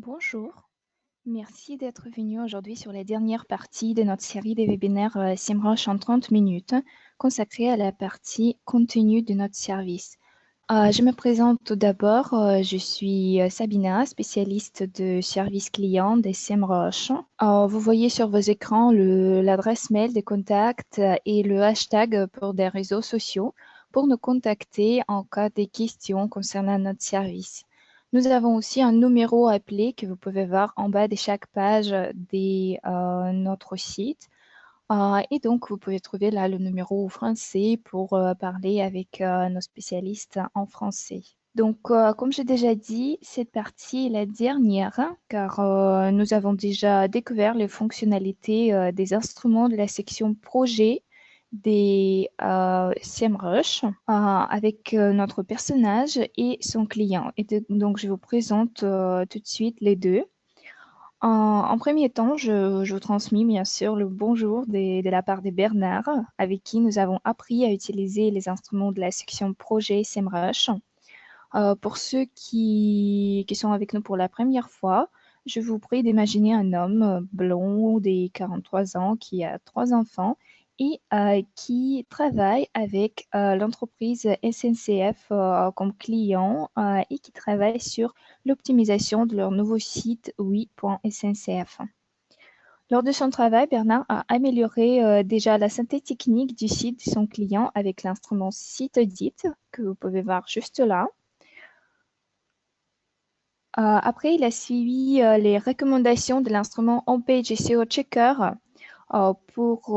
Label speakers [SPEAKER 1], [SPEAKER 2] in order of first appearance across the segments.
[SPEAKER 1] Bonjour, merci d'être venu aujourd'hui sur la dernière partie de notre série des webinaires SEMrush en 30 minutes consacrée à la partie contenu de notre service. Je me présente tout d'abord, je suis Sabina, spécialiste de service client des SEMrush. Vous voyez sur vos écrans l'adresse mail des contacts et le hashtag pour des réseaux sociaux pour nous contacter en cas de questions concernant notre service. Nous avons aussi un numéro appelé que vous pouvez voir en bas de chaque page de notre site. Et donc, vous pouvez trouver là le numéro français pour parler avec nos spécialistes en français. Donc, comme j'ai déjà dit, cette partie est la dernière, hein, car nous avons déjà découvert les fonctionnalités des instruments de la section projet des SEMrush avec notre personnage et son client. Donc, je vous présente tout de suite les deux. En premier temps, je vous transmets bien sûr le bonjour de la part de Bernard, avec qui nous avons appris à utiliser les instruments de la section projet SEMrush. Pour ceux qui sont avec nous pour la première fois, je vous prie d'imaginer un homme blond des 43 ans qui a 3 enfants et qui travaille avec l'entreprise SNCF comme client et qui travaille sur l'optimisation de leur nouveau site oui.sncf. Lors de son travail, Bernard a amélioré déjà la synthèse technique du site de son client avec l'instrument Site Audit que vous pouvez voir juste là. Après, il a suivi les recommandations de l'instrument Homepage SEO Checker pour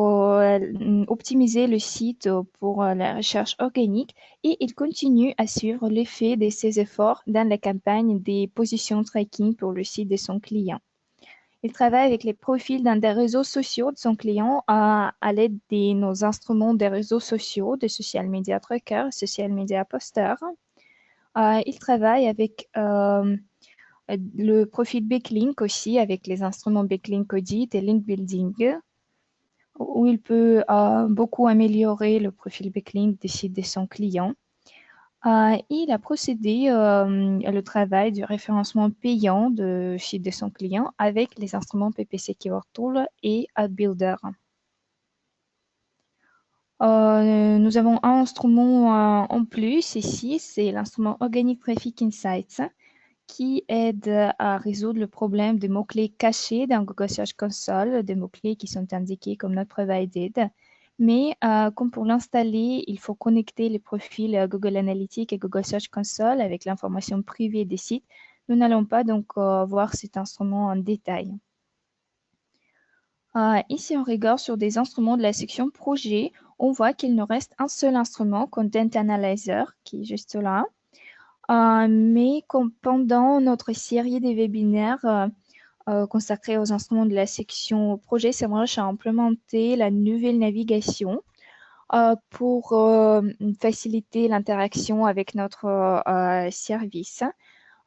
[SPEAKER 1] optimiser le site pour la recherche organique et il continue à suivre l'effet de ses efforts dans la campagne des positions tracking pour le site de son client. Il travaille avec les profils dans des réseaux sociaux de son client à l'aide de nos instruments des réseaux sociaux, de Social Media Tracker, Social Media Poster. Il travaille avec le profil Backlink aussi, avec les instruments Backlink Audit et Link Building, où il peut beaucoup améliorer le profil Backlink des sites de son client. Il a procédé le travail du référencement payant de site de son client avec les instruments PPC Keyword Tool et AdBuilder. Nous avons un instrument en plus ici, c'est l'instrument Organic Traffic Insights qui aide à résoudre le problème des mots-clés cachés dans Google Search Console, des mots-clés qui sont indiqués comme not provided. Mais comme pour l'installer, il faut connecter les profils Google Analytics et Google Search Console avec l'information privée des sites. Nous n'allons pas donc voir cet instrument en détail. Ici, on regarde sur des instruments de la section projet. On voit qu'il nous reste un seul instrument, Content Analyzer, qui est juste là. Mais comme pendant notre série de webinaires consacrés aux instruments de la section projet, SEMrush a implémenté la nouvelle navigation pour faciliter l'interaction avec notre service.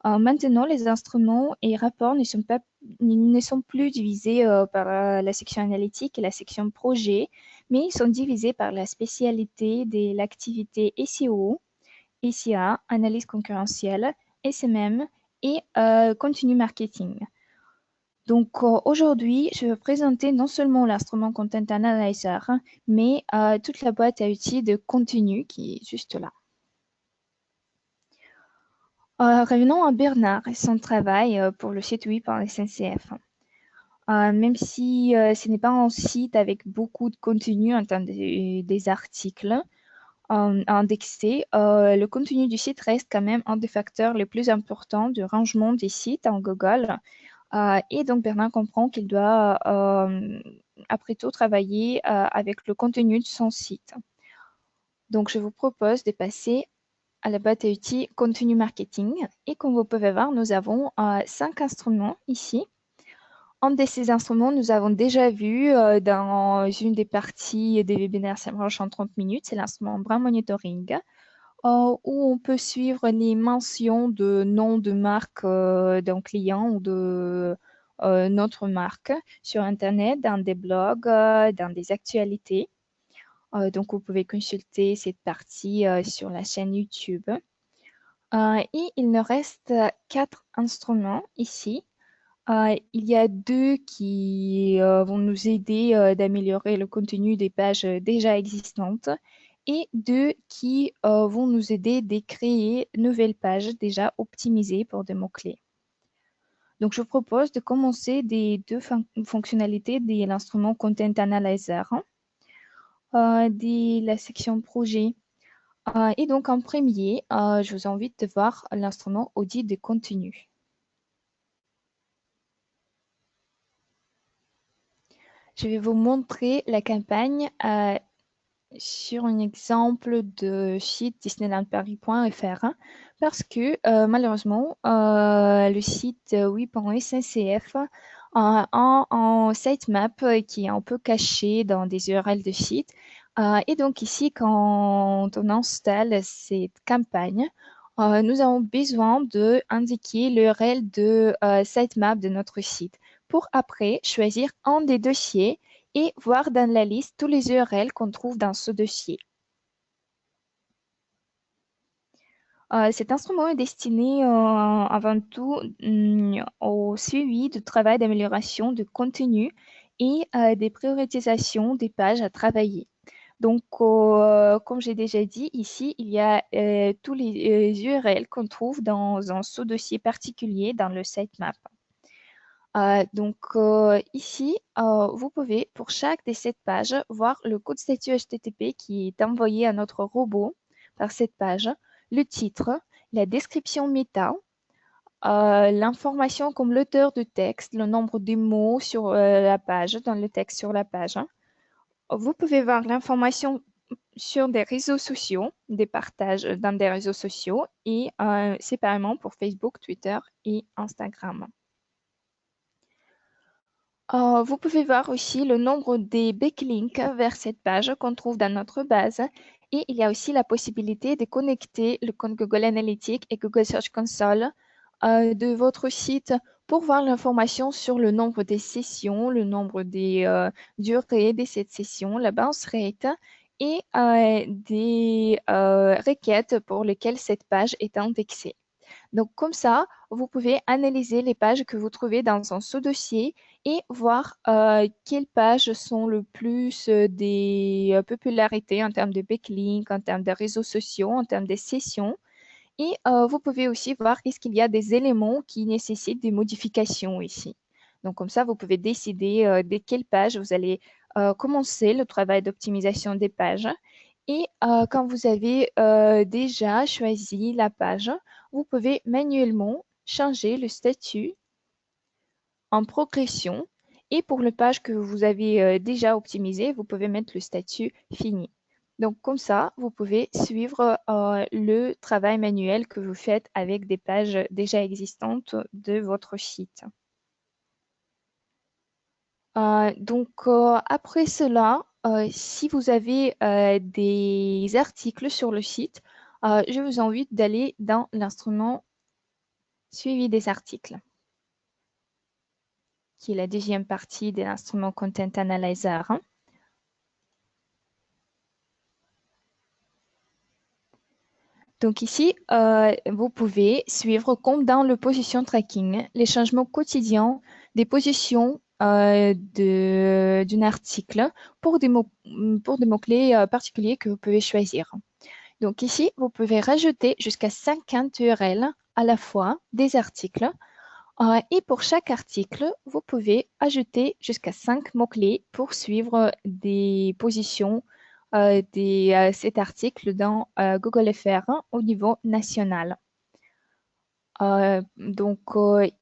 [SPEAKER 1] Maintenant, les instruments et rapports ne sont plus divisés par la section analytique et la section projet, mais ils sont divisés par la spécialité de l'activité SEO, SIA, analyse concurrentielle, SMM et contenu marketing. Donc aujourd'hui, je vais présenter non seulement l'instrument Content Analyzer, mais toute la boîte à outils de contenu qui est juste là. Revenons à Bernard et son travail pour le site web par SNCF. Même si ce n'est pas un site avec beaucoup de contenu en termes des articles indexés, le contenu du site reste quand même un des facteurs les plus importants du rangement des sites en Google. Et donc, Bernard comprend qu'il doit, après tout, travailler avec le contenu de son site. Donc, je vous propose de passer à la boîte à outils contenu marketing. Et comme vous pouvez voir, nous avons 5 instruments ici. Un de ces instruments, nous avons déjà vu dans une des parties des webinaires SEMrush en 30 minutes, c'est l'instrument Brand Monitoring, où on peut suivre les mentions de nom de marque d'un client ou de notre marque sur Internet, dans des blogs, dans des actualités. Donc, vous pouvez consulter cette partie sur la chaîne YouTube. Et il nous reste 4 instruments ici. Il y a deux qui vont nous aider d'améliorer le contenu des pages déjà existantes et deux qui vont nous aider de créer de nouvelles pages déjà optimisées pour des mots-clés. Donc, je propose de commencer des deux fonctionnalités de l'instrument Content Analyzer, de la section projet. Et donc, en premier, je vous invite de voir l'instrument audit de contenu. Je vais vous montrer la campagne sur un exemple de site disneylandparis.fr parce que malheureusement, le site oui.sncf a un sitemap qui est un peu caché dans des URL de site. Et donc ici, quand on installe cette campagne, nous avons besoin d'indiquer l'URL de sitemap de notre site pour après choisir un des dossiers et voir dans la liste tous les URL qu'on trouve dans ce dossier. Cet instrument est destiné avant tout au suivi du travail d'amélioration de contenu et des priorisations des pages à travailler. Donc, comme j'ai déjà dit, ici, il y a tous les URL qu'on trouve dans un sous-dossier particulier dans le sitemap. Ici, vous pouvez, pour chaque de ces pages, voir le code statut HTTP qui est envoyé à notre robot par cette page, le titre, la description méta, l'information comme l'auteur du texte, le nombre de mots sur la page, dans le texte sur la page. Vous pouvez voir l'information sur des réseaux sociaux, des partages dans des réseaux sociaux et séparément pour Facebook, Twitter et Instagram. Vous pouvez voir aussi le nombre des backlinks vers cette page qu'on trouve dans notre base. Et il y a aussi la possibilité de connecter le compte Google Analytics et Google Search Console de votre site pour voir l'information sur le nombre des sessions, le nombre des durées de cette session, la bounce rate et des requêtes pour lesquelles cette page est indexée. Donc, comme ça, vous pouvez analyser les pages que vous trouvez dans un sous-dossier et voir quelles pages sont le plus des popularités en termes de backlinks, en termes de réseaux sociaux, en termes de sessions. Et vous pouvez aussi voir est-ce qu'il y a des éléments qui nécessitent des modifications ici. Donc, comme ça, vous pouvez décider de quelle page vous allez commencer le travail d'optimisation des pages. Et quand vous avez déjà choisi la page, vous pouvez manuellement changer le statut en progression. Et pour la page que vous avez déjà optimisée, vous pouvez mettre le statut fini. Donc, comme ça, vous pouvez suivre le travail manuel que vous faites avec des pages déjà existantes de votre site. Après cela, si vous avez des articles sur le site, je vous invite d'aller dans l'instrument suivi des articles, qui est la deuxième partie de l'instrument Content Analyzer. Donc ici, vous pouvez suivre, comme dans le position tracking, les changements quotidiens des positions d'un article pour des mots-clés particuliers que vous pouvez choisir. Donc ici, vous pouvez rajouter jusqu'à 50 URL à la fois des articles. Et pour chaque article, vous pouvez ajouter jusqu'à 5 mots-clés pour suivre des positions de cet article dans Google FR au niveau national.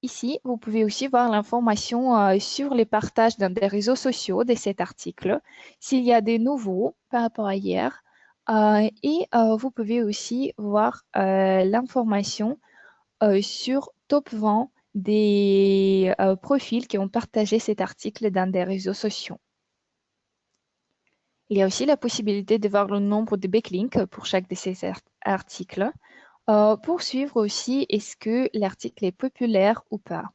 [SPEAKER 1] Ici, vous pouvez aussi voir l'information sur les partages dans des réseaux sociaux de cet article, s'il y a des nouveaux par rapport à hier. Vous pouvez aussi voir l'information sur top 20 des profils qui ont partagé cet article dans des réseaux sociaux. Il y a aussi la possibilité de voir le nombre de backlinks pour chaque de ces articles. Pour suivre aussi, est-ce que l'article est populaire ou pas.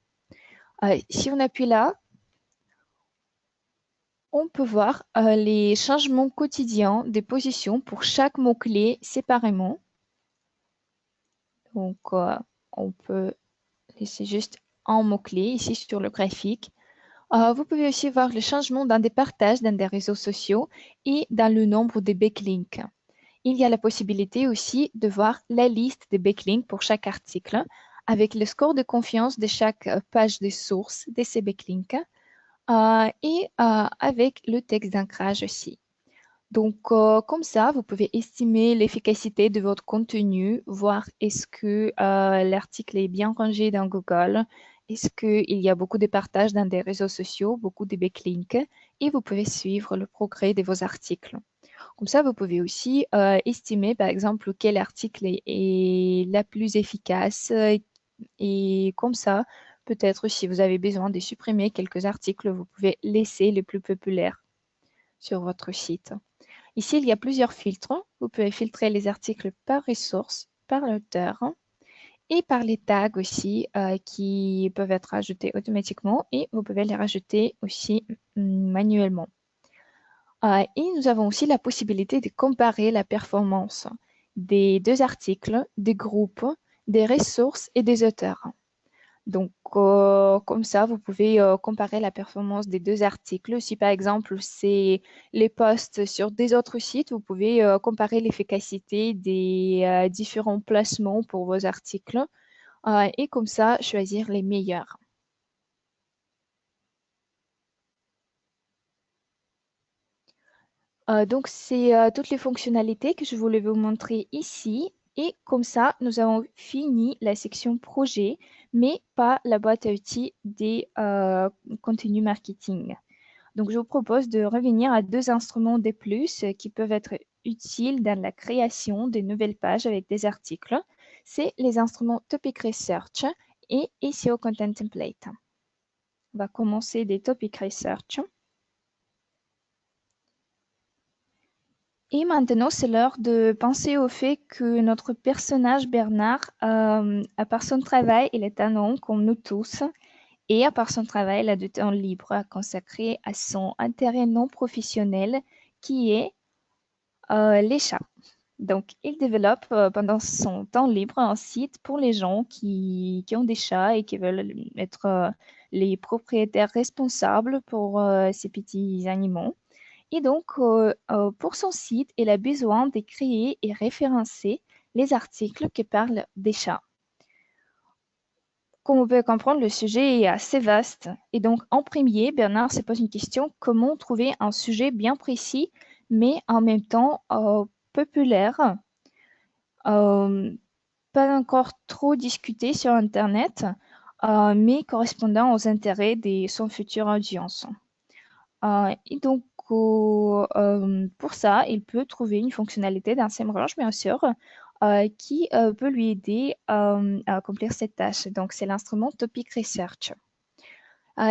[SPEAKER 1] Si on appuie là, on peut voir les changements quotidiens des positions pour chaque mot-clé séparément. Donc, on peut laisser juste en mots-clés ici sur le graphique. Vous pouvez aussi voir le changement dans des partages dans des réseaux sociaux et dans le nombre de backlinks. Il y a la possibilité aussi de voir la liste des backlinks pour chaque article avec le score de confiance de chaque page de source de ces backlinks et avec le texte d'ancrage aussi. Donc, comme ça, vous pouvez estimer l'efficacité de votre contenu, voir est-ce que l'article est bien rangé dans Google, est-ce qu'il y a beaucoup de partages dans des réseaux sociaux, beaucoup de backlinks, et vous pouvez suivre le progrès de vos articles. Comme ça, vous pouvez aussi estimer, par exemple, quel article est la plus efficace, et comme ça, peut-être si vous avez besoin de supprimer quelques articles, vous pouvez laisser les plus populaires sur votre site. Ici, il y a plusieurs filtres. Vous pouvez filtrer les articles par ressource, par l'auteur et par les tags aussi qui peuvent être ajoutés automatiquement et vous pouvez les rajouter aussi manuellement. Et nous avons aussi la possibilité de comparer la performance des deux articles, des groupes, des ressources et des auteurs. Donc, comme ça, vous pouvez comparer la performance des deux articles. Si par exemple, c'est les posts sur des autres sites, vous pouvez comparer l'efficacité des différents placements pour vos articles et comme ça, choisir les meilleurs. Donc, c'est toutes les fonctionnalités que je voulais vous montrer ici. Et comme ça, nous avons fini la section projet, mais pas la boîte à outils des contenus marketing. Donc, je vous propose de revenir à deux instruments de plus qui peuvent être utiles dans la création de nouvelles pages avec des articles. C'est les instruments Topic Research et SEO Content Template. On va commencer des Topic Research. Et maintenant, c'est l'heure de penser au fait que notre personnage Bernard, à part son travail, il est un homme comme nous tous. Et à part son travail, il a du temps libre à consacrer à son intérêt non professionnel qui est les chats. Donc, il développe pendant son temps libre un site pour les gens qui ont des chats et qui veulent être les propriétaires responsables pour ces petits animaux. Et donc, pour son site, il a besoin de créer et référencer les articles qui parlent des chats. Comme vous pouvez comprendre, le sujet est assez vaste. Et donc, en premier, Bernard se pose une question, comment trouver un sujet bien précis, mais en même temps populaire, pas encore trop discuté sur Internet, mais correspondant aux intérêts de son future audience. Et donc, pour ça, il peut trouver une fonctionnalité dans SEMrush, bien sûr, qui peut lui aider à accomplir cette tâche. Donc, c'est l'instrument Topic Research.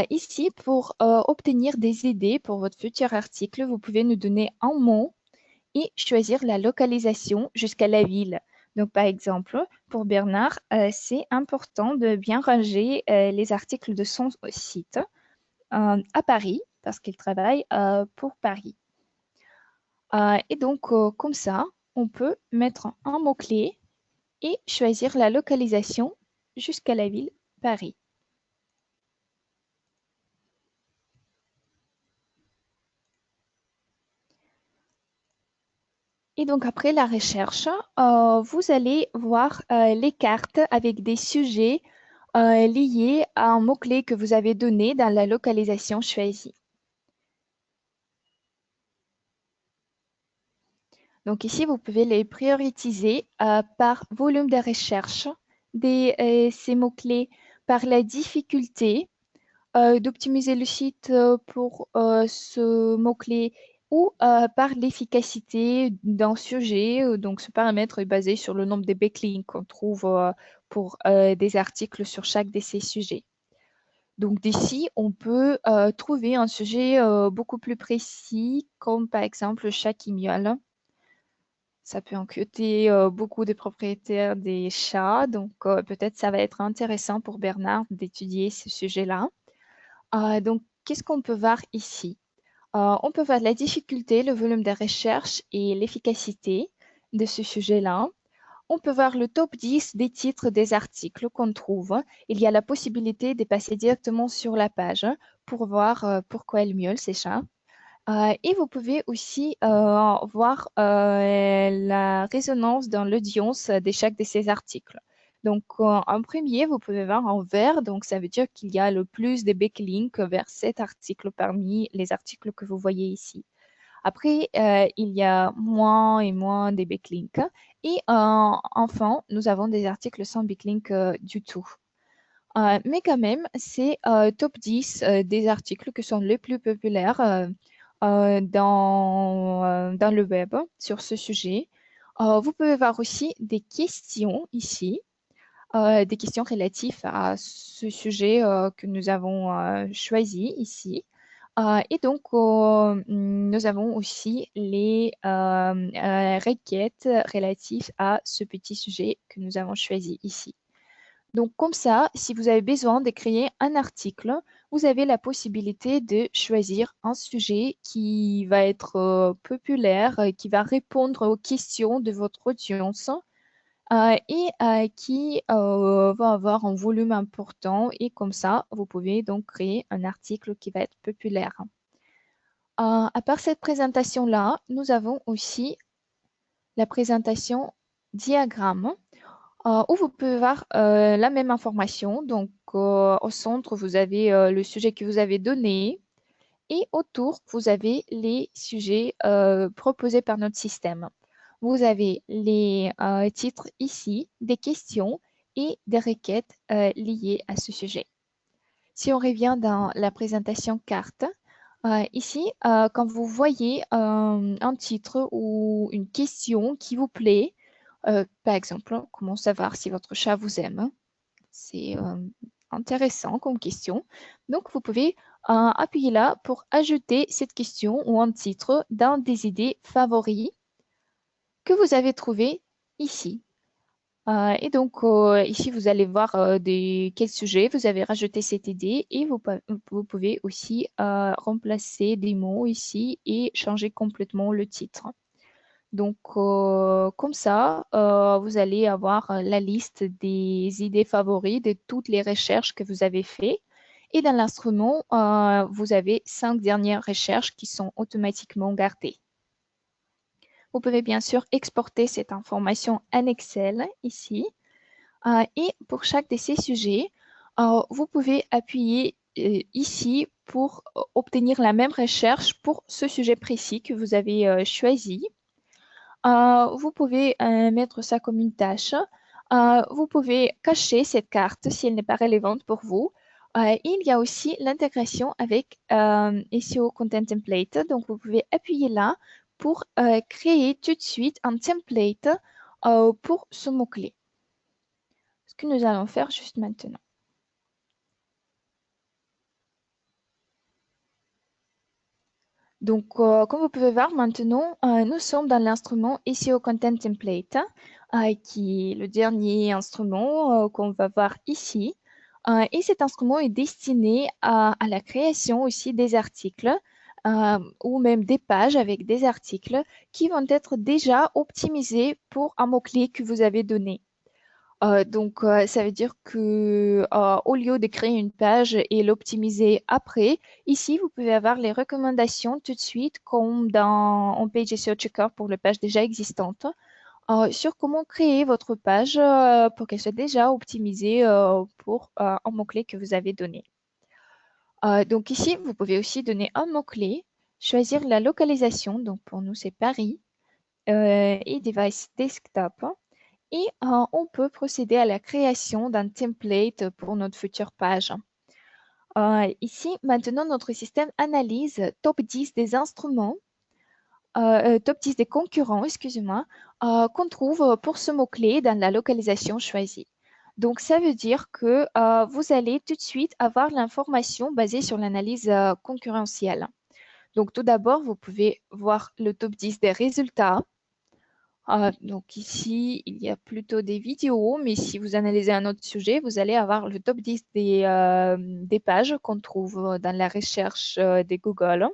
[SPEAKER 1] Ici, pour obtenir des idées pour votre futur article, vous pouvez nous donner un mot et choisir la localisation jusqu'à la ville. Donc, par exemple, pour Bernard, c'est important de bien ranger les articles de son site à Paris, parce qu'il travaille pour Paris. Et donc, comme ça, on peut mettre un mot-clé et choisir la localisation jusqu'à la ville Paris. Et donc, après la recherche, vous allez voir les cartes avec des sujets liés à un mot-clé que vous avez donné dans la localisation choisie. Donc ici, vous pouvez les prioriser par volume de recherche de ces mots-clés, par la difficulté d'optimiser le site pour ce mot-clé ou par l'efficacité d'un sujet. Donc ce paramètre est basé sur le nombre de backlinks qu'on trouve pour des articles sur chaque de ces sujets. Donc d'ici, on peut trouver un sujet beaucoup plus précis, comme par exemple le chat qui miaule. Ça peut inquiéter beaucoup de propriétaires des chats, donc peut-être ça va être intéressant pour Bernard d'étudier ce sujet-là. Donc, qu'est-ce qu'on peut voir ici? On peut voir la difficulté, le volume de recherche et l'efficacité de ce sujet-là. on peut voir le top 10 des titres des articles qu'on trouve. Il y a la possibilité de passer directement sur la page pour voir pourquoi elle miaule, c'est ça. Et vous pouvez aussi voir la résonance dans l'audience de chaque de ces articles. Donc, en premier, vous pouvez voir en vert, donc ça veut dire qu'il y a le plus de backlinks vers cet article parmi les articles que vous voyez ici. Après, il y a moins et moins de backlinks. Et enfin, nous avons des articles sans backlink du tout. Mais quand même, c'est top 10 des articles qui sont les plus populaires dans le web sur ce sujet. Vous pouvez voir aussi des questions ici, des questions relatives à ce sujet que nous avons choisi ici. Et donc, nous avons aussi les requêtes relatives à ce petit sujet que nous avons choisi ici. Donc, comme ça, si vous avez besoin de créer un article, vous avez la possibilité de choisir un sujet qui va être populaire, qui va répondre aux questions de votre audience et qui va avoir un volume important. Et comme ça, vous pouvez donc créer un article qui va être populaire. À part cette présentation-là, nous avons aussi la présentation diagramme où vous pouvez voir la même information. Donc, au centre, vous avez le sujet que vous avez donné et autour, vous avez les sujets proposés par notre système. Vous avez les titres ici, des questions et des requêtes liées à ce sujet. Si on revient dans la présentation carte, ici, quand vous voyez un titre ou une question qui vous plaît, par exemple, comment savoir si votre chat vous aime? C'est intéressant comme question. Donc, vous pouvez appuyer là pour ajouter cette question ou un titre dans des idées favoris que vous avez trouvées ici. Et donc, ici, vous allez voir quel sujet vous avez rajouté cette idée et vous pouvez aussi remplacer des mots ici et changer complètement le titre. Donc, comme ça, vous allez avoir la liste des idées favoris de toutes les recherches que vous avez faites. Et dans l'instrument, vous avez 5 dernières recherches qui sont automatiquement gardées. Vous pouvez bien sûr exporter cette information en Excel ici. Et pour chaque de ces sujets, vous pouvez appuyer ici pour obtenir la même recherche pour ce sujet précis que vous avez choisi. Vous pouvez mettre ça comme une tâche. Vous pouvez cacher cette carte si elle n'est pas relevante pour vous. Il y a aussi l'intégration avec SEO Content Template. Donc, vous pouvez appuyer là pour créer tout de suite un template pour ce mot-clé. Ce que nous allons faire juste maintenant. Donc, comme vous pouvez voir maintenant, nous sommes dans l'instrument SEO Content Template, qui est le dernier instrument qu'on va voir ici. Et cet instrument est destiné à la création aussi des articles ou même des pages avec des articles qui vont être déjà optimisés pour un mot-clé que vous avez donné. Donc, ça veut dire que au lieu de créer une page et l'optimiser après, ici, vous pouvez avoir les recommandations tout de suite, comme en Page SEO Checker pour les pages déjà existantes, sur comment créer votre page pour qu'elle soit déjà optimisée pour un mot-clé que vous avez donné. Donc ici, vous pouvez aussi donner un mot-clé, choisir la localisation, donc pour nous, c'est Paris, et device desktop. Et on peut procéder à la création d'un template pour notre future page. Ici, maintenant, notre système analyse top 10 des instruments, top 10 des concurrents, excusez-moi, qu'on trouve pour ce mot-clé dans la localisation choisie. Donc, ça veut dire que vous allez tout de suite avoir l'information basée sur l'analyse concurrentielle. Donc, tout d'abord, vous pouvez voir le top 10 des résultats. Donc ici, il y a plutôt des vidéos, mais si vous analysez un autre sujet, vous allez avoir le top 10 des pages qu'on trouve dans la recherche de Google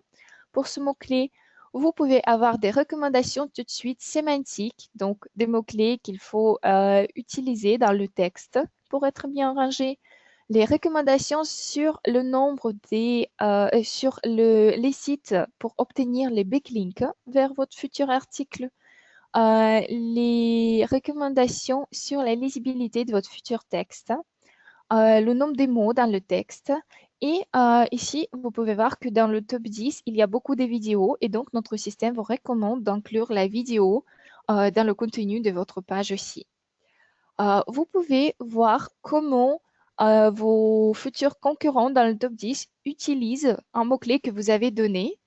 [SPEAKER 1] pour ce mot-clé. Vous pouvez avoir des recommandations tout de suite sémantiques, donc des mots-clés qu'il faut utiliser dans le texte pour être bien rangé. Les recommandations sur le nombre sur les sites pour obtenir les backlinks vers votre futur article. Les recommandations sur la lisibilité de votre futur texte, le nombre des mots dans le texte. Et ici, vous pouvez voir que dans le top 10, il y a beaucoup de vidéos et donc notre système vous recommande d'inclure la vidéo dans le contenu de votre page aussi. Vous pouvez voir comment vos futurs concurrents dans le top 10 utilisent un mot-clé que vous avez donné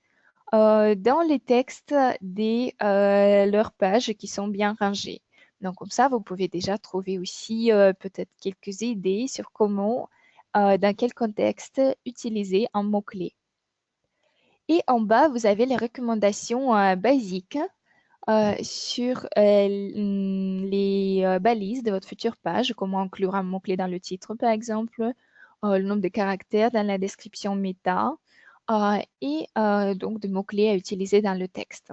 [SPEAKER 1] dans les textes de leurs pages qui sont bien rangés. Donc, comme ça, vous pouvez déjà trouver aussi peut-être quelques idées sur comment, dans quel contexte utiliser un mot-clé. Et en bas, vous avez les recommandations basiques sur les balises de votre future page, comment inclure un mot-clé dans le titre, par exemple, le nombre de caractères dans la description méta, et donc de mots-clés à utiliser dans le texte.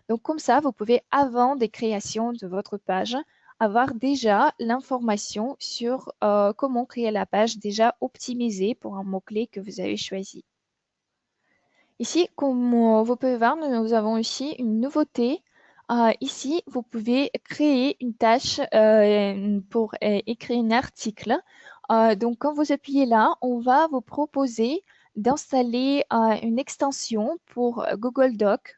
[SPEAKER 1] Donc comme ça, vous pouvez, avant des créations de votre page, avoir déjà l'information sur comment créer la page déjà optimisée pour un mot-clé que vous avez choisi. Ici, comme vous pouvez voir, nous avons aussi une nouveauté. Ici, vous pouvez créer une tâche pour écrire un article. Donc, quand vous appuyez là, on va vous proposer d'installer une extension pour Google Doc,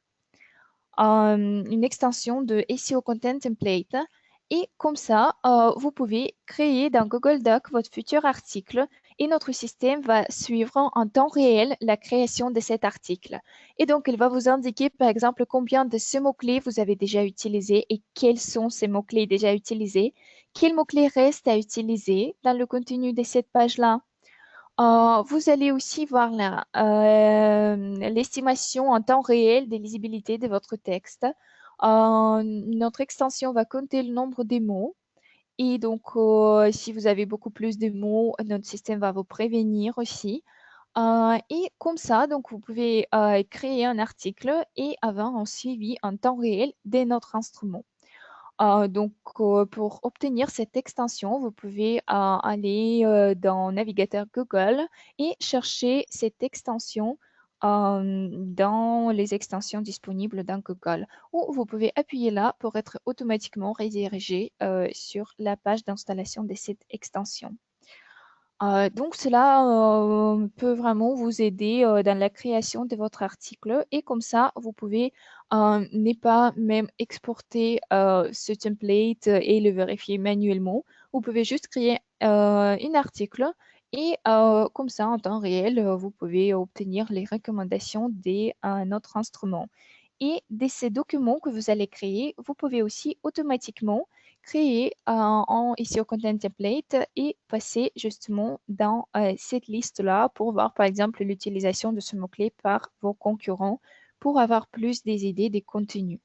[SPEAKER 1] une extension de SEO Content Template. Et comme ça, vous pouvez créer dans Google Doc votre futur article et notre système va suivre en temps réel la création de cet article. Et donc, il va vous indiquer, par exemple, combien de ces mots-clés vous avez déjà utilisés et quels sont ces mots-clés déjà utilisés, quels mots-clés restent à utiliser dans le contenu de cette page-là. Vous allez aussi voir l'estimation en temps réel des lisibilités de votre texte. Notre extension va compter le nombre des mots. Et donc, si vous avez beaucoup plus de mots, notre système va vous prévenir aussi. Et comme ça, donc, vous pouvez créer un article et avoir un suivi en temps réel de notre instrument. Donc, pour obtenir cette extension, vous pouvez aller dans navigateur Google et chercher cette extension dans les extensions disponibles dans Google. Ou vous pouvez appuyer là pour être automatiquement redirigé sur la page d'installation de cette extension. Donc cela peut vraiment vous aider dans la création de votre article et comme ça, vous pouvez ne pas même exporter ce template et le vérifier manuellement. Vous pouvez juste créer un article et comme ça, en temps réel, vous pouvez obtenir les recommandations de notre instrument. Et de ces documents que vous allez créer, vous pouvez aussi automatiquement créer ici au Content Template et passer justement dans cette liste-là pour voir par exemple l'utilisation de ce mot-clé par vos concurrents pour avoir plus des idées des contenus.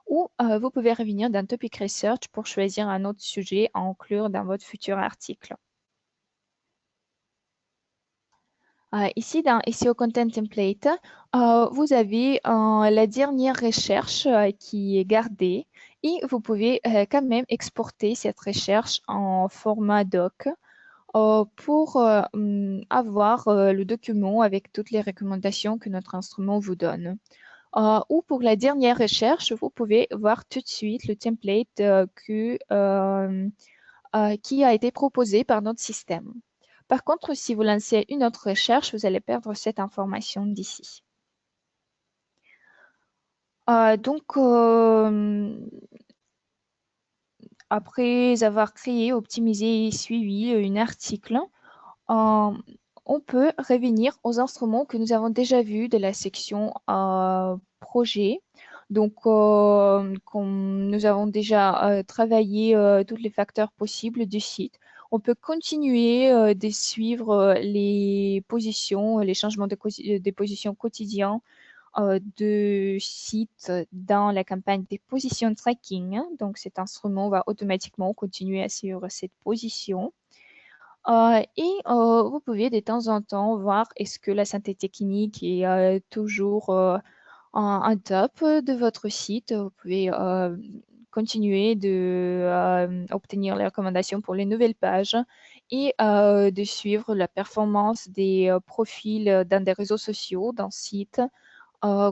[SPEAKER 1] Ou vous pouvez revenir dans Topic Research pour choisir un autre sujet à inclure dans votre futur article. Ici, dans SEO Content Template, vous avez la dernière recherche qui est gardée et vous pouvez quand même exporter cette recherche en format doc pour avoir le document avec toutes les recommandations que notre instrument vous donne. Ou pour la dernière recherche, vous pouvez voir tout de suite le template qui a été proposé par notre système. Par contre, si vous lancez une autre recherche, vous allez perdre cette information d'ici. Donc, après avoir créé, optimisé et suivi un article, on peut revenir aux instruments que nous avons déjà vus de la section projet. Donc, comme nous avons déjà travaillé tous les facteurs possibles du site, on peut continuer de suivre les positions, les changements de position quotidiens de site dans la campagne des positions tracking. Donc, cet instrument va automatiquement continuer à suivre cette position. Et vous pouvez de temps en temps voir est-ce que la santé technique est toujours un top de votre site. Vous pouvez continuer de obtenir les recommandations pour les nouvelles pages et de suivre la performance des profils dans des réseaux sociaux, dans le site.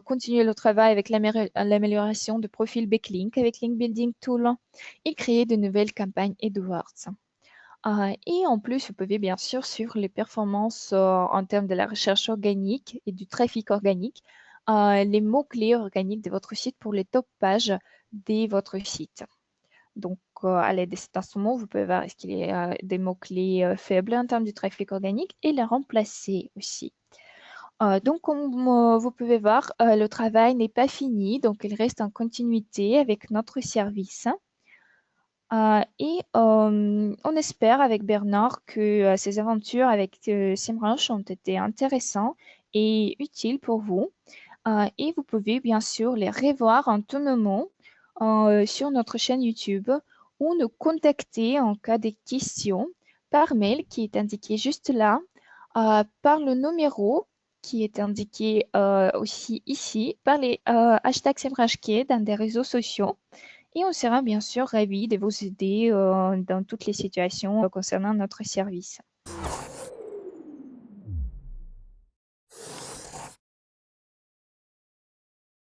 [SPEAKER 1] Continuer le travail avec l'amélioration de profils backlink avec Link Building Tool et créer de nouvelles campagnes AdWords. Et en plus, vous pouvez bien sûr suivre les performances en termes de la recherche organique et du trafic organique, les mots-clés organiques de votre site pour les top pages de votre site. Donc, à l'aide de cet instrument, vous pouvez voir est-ce qu'il y a des mots-clés faibles en termes du trafic organique et les remplacer aussi. Donc, comme vous pouvez voir, le travail n'est pas fini, donc il reste en continuité avec notre service. Et on espère avec Bernard que ces aventures avec SEMrush ont été intéressantes et utiles pour vous. Et vous pouvez bien sûr les revoir en tout moment sur notre chaîne YouTube ou nous contacter en cas de questions par mail qui est indiqué juste là, par le numéro qui est indiqué aussi ici, par les hashtags SEMrushKit dans des réseaux sociaux. Et on sera bien sûr ravis de vous aider dans toutes les situations concernant notre service.